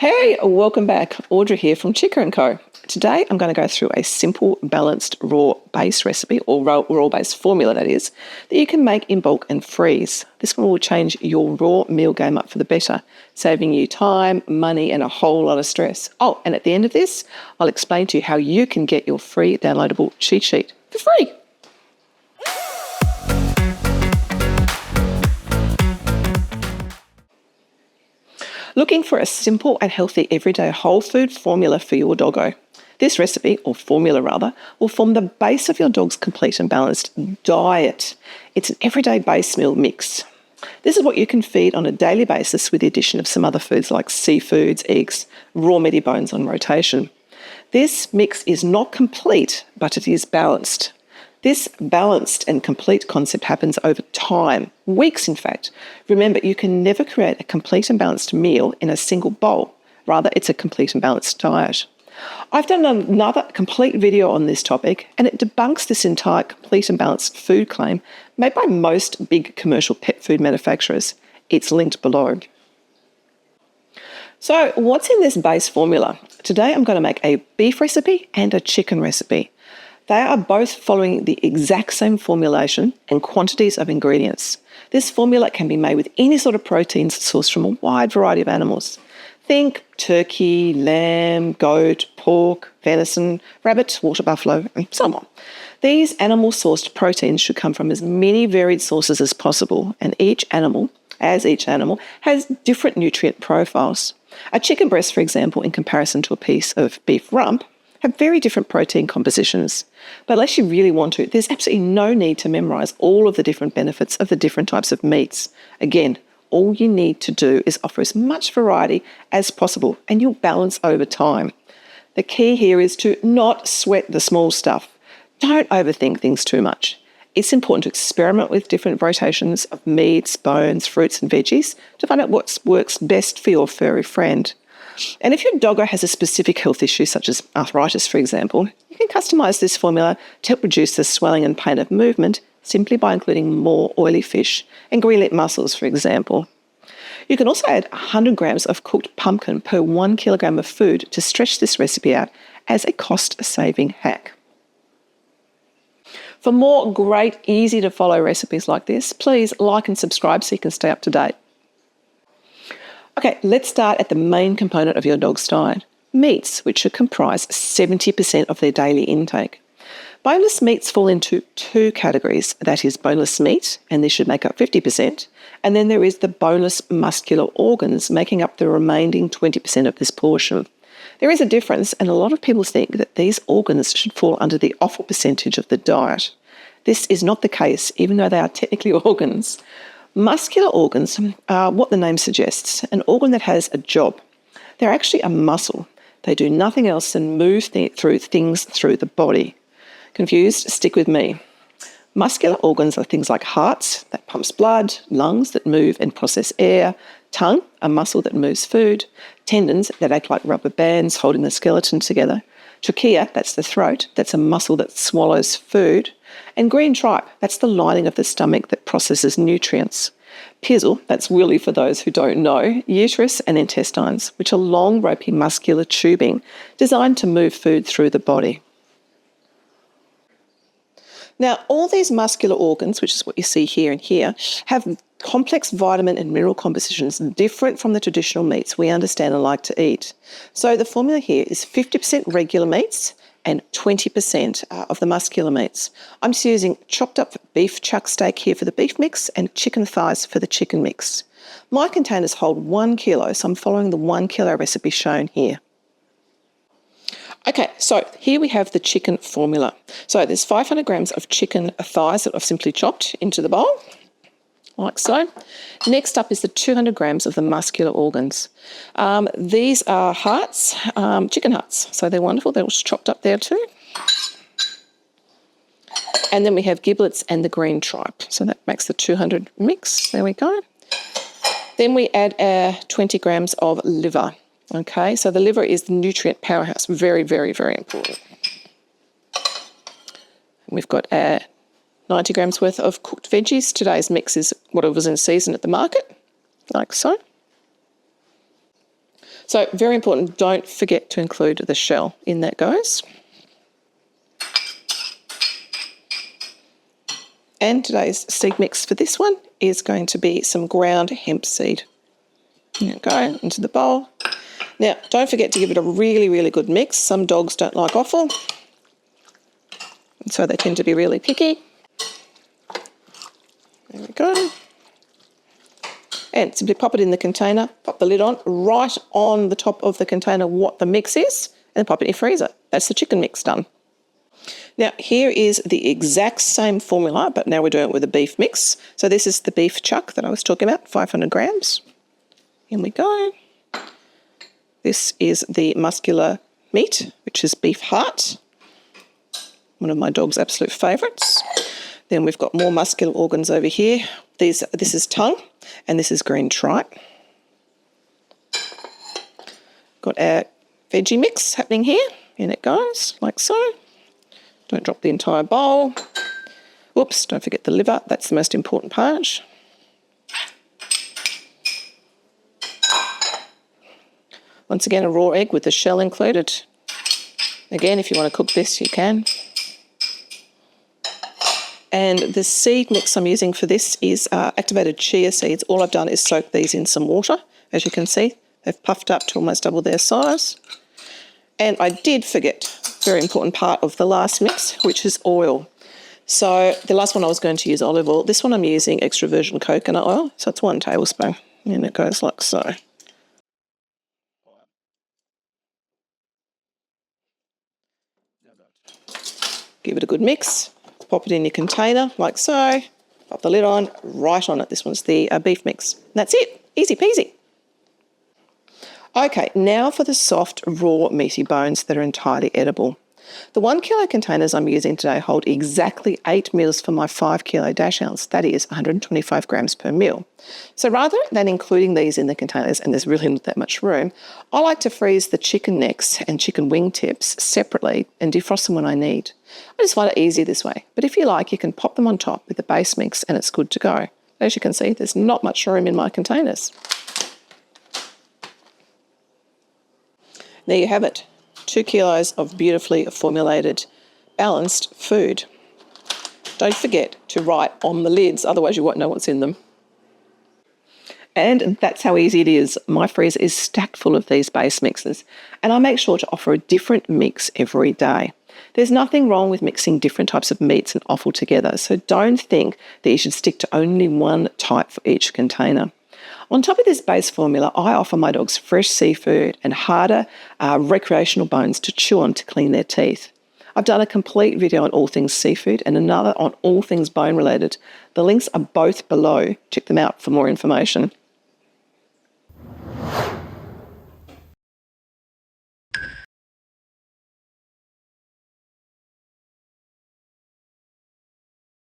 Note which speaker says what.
Speaker 1: Hey, welcome back. Audra here from chica+co. Today I'm going to go through a simple, balanced, raw-based recipe, or raw-based formula that is, that you can make in bulk and freeze. This one will change your raw meal game up for the better, saving you time, money, and a whole lot of stress. Oh, and at the end of this, I'll explain to you how you can get your free downloadable cheat sheet for free. Looking for a simple and healthy everyday whole food formula for your doggo. This recipe, or formula rather, will form the base of your dog's complete and balanced diet. It's an everyday base meal mix. This is what you can feed on a daily basis with the addition of some other foods like seafoods, eggs, raw meaty bones on rotation. This mix is not complete, but it is balanced. This balanced and complete concept happens over time, weeks in fact. Remember, you can never create a complete and balanced meal in a single bowl. Rather, it's a complete and balanced diet. I've done another complete video on this topic, and it debunks this entire complete and balanced food claim made by most big commercial pet food manufacturers. It's linked below. So, what's in this base formula? Today I'm going to make a beef recipe and a chicken recipe. They are both following the exact same formulation and quantities of ingredients. This formula can be made with any sort of proteins sourced from a wide variety of animals. Think turkey, lamb, goat, pork, venison, rabbit, water buffalo, and so on. These animal-sourced proteins should come from as many varied sources as possible, and each animal has different nutrient profiles. A chicken breast, for example, in comparison to a piece of beef rump, have very different protein compositions. But unless you really want to, there's absolutely no need to memorise all of the different benefits of the different types of meats. Again, all you need to do is offer as much variety as possible, and you'll balance over time. The key here is to not sweat the small stuff. Don't overthink things too much. It's important to experiment with different rotations of meats, bones, fruits and veggies to find out what works best for your furry friend. And if your doggo has a specific health issue, such as arthritis, for example, you can customise this formula to help reduce the swelling and pain of movement simply by including more oily fish and green-lit mussels, for example. You can also add 100 grams of cooked pumpkin per 1 kilogram of food to stretch this recipe out as a cost-saving hack. For more great, easy-to-follow recipes like this, please like and subscribe so you can stay up to date. Okay, let's start at the main component of your dog's diet, meats, which should comprise 70% of their daily intake. Boneless meats fall into two categories, that is boneless meat, and this should make up 50%, and then there is the boneless muscular organs, making up the remaining 20% of this portion. There is a difference, and a lot of people think that these organs should fall under the offal percentage of the diet. This is not the case, even though they are technically organs. Muscular organs are what the name suggests, an organ that has a job. They're actually a muscle. They do nothing else than move through things through the body. Confused? Stick with me. Muscular organs are things like hearts, that pumps blood, lungs that move and process air, tongue, a muscle that moves food, tendons that act like rubber bands holding the skeleton together, trachea, that's the throat, that's a muscle that swallows food, and green tripe, that's the lining of the stomach that processes nutrients. Pizzle, that's willy for those who don't know, uterus and intestines, which are long, ropey muscular tubing designed to move food through the body. Now, all these muscular organs, which is what you see here and here, have complex vitamin and mineral compositions different from the traditional meats we understand and like to eat. So the formula here is 50% regular meats and 20% of the muscular meats. I'm just using chopped up beef chuck steak here for the beef mix and chicken thighs for the chicken mix. My containers hold 1 kilo, so I'm following the 1 kilo recipe shown here. Okay, so here we have the chicken formula. So there's 500 grams of chicken thighs that I've simply chopped into the bowl, like so. Next up is the 200 grams of the muscular organs. These are hearts, chicken hearts. So they're wonderful. They're all chopped up there too. And then we have giblets and the green tripe. So that makes the 200 mix. There we go. Then we add 20 grams of liver. Okay, so the liver is the nutrient powerhouse. Very, very, very important. We've got 90 grams worth of cooked veggies. Today's mix is whatever was in season at the market, like so. So very important, don't forget to include the shell. In that goes. And today's seed mix for this one is going to be some ground hemp seed. There you go, into the bowl. Now, don't forget to give it a really, really good mix. Some dogs don't like offal, and so they tend to be really picky. There we go. And simply pop it in the container, pop the lid on, right on the top of the container what the mix is, and pop it in your freezer. That's the chicken mix done. Now, here is the exact same formula, but now we're doing it with a beef mix. So this is the beef chuck that I was talking about, 500 grams. In we go. This is the muscular meat, which is beef heart, one of my dog's absolute favourites. Then we've got more muscular organs over here. This is tongue, and this is green tripe. Got our veggie mix happening here. In it goes, like so. Don't drop the entire bowl. Oops, don't forget the liver. That's the most important part. Once again, a raw egg with the shell included. Again, if you want to cook this, you can. And the seed mix I'm using for this is activated chia seeds. All I've done is soak these in some water. As you can see, they've puffed up to almost double their size. And I did forget a very important part of the last mix, which is oil. So the last one I was going to use olive oil. This one I'm using extra virgin coconut oil. So it's 1 tablespoon. And it goes like so. Give it a good mix. Pop it in your container like so. Pop the lid on, right on it. This one's the beef mix. And that's it. Easy peasy. Okay, now for the soft, raw, meaty bones that are entirely edible. The 1 kilo containers I'm using today hold exactly 8 meals for my 5 kilo dash ounce. That is 125 grams per meal. So rather than including these in the containers, and there's really not that much room, I like to freeze the chicken necks and chicken wing tips separately and defrost them when I need. I just find it easier this way. But if you like, you can pop them on top with the base mix and it's good to go. As you can see, there's not much room in my containers. There you have it. 2 kilos of beautifully formulated, balanced food. Don't forget to write on the lids, otherwise you won't know what's in them. And that's how easy it is. My freezer is stacked full of these base mixes, and I make sure to offer a different mix every day. There's nothing wrong with mixing different types of meats and offal together, so don't think that you should stick to only one type for each container. On top of this base formula, I offer my dogs fresh seafood and harder recreational bones to chew on to clean their teeth. I've done a complete video on all things seafood and another on all things bone related. The links are both below. Check them out for more information.